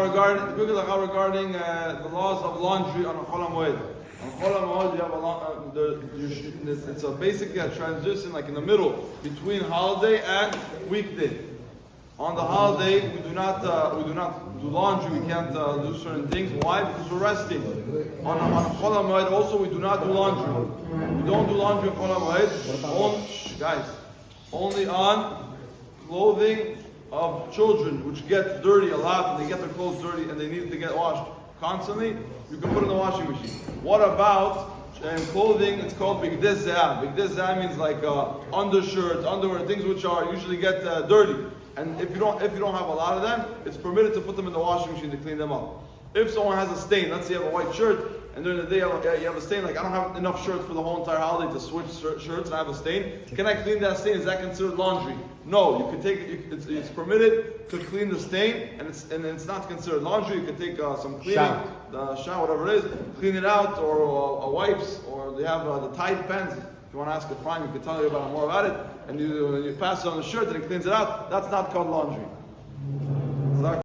Regarding the laws of laundry on a Chol Hamoed. On Chol Hamoed, you have it's basically a transition, like in the middle between holiday and weekday. On the holiday, we do not do laundry. We can't do certain things. Why? Because we're resting. On Chol Hamoed, also we do not do laundry. We don't do laundry on Chol Hamoed. Only on clothing of children, which get dirty a lot, and they get their clothes dirty, and they need to get washed constantly. You can put it in the washing machine. What about clothing? It's called bigdei ze'ah. Bigdei ze'ah means like undershirts, underwear, things which are usually get dirty. And if you don't have a lot of them, it's permitted to put them in the washing machine to clean them up. If someone has a stain, let's say you have a white shirt, and during the day you have a stain, like I don't have enough shirts for the whole entire holiday to switch shirts, and I have a stain. Can I clean that stain? Is that considered laundry? No, you can take it. It's permitted to clean the stain, and it's not considered laundry. You can take some cleaning, the shower, whatever it is, clean it out, or wipes, or they have the Tide pens. If you want to ask a friend, you can tell you more about it, and you pass it on the shirt and it cleans it out. That's not called laundry.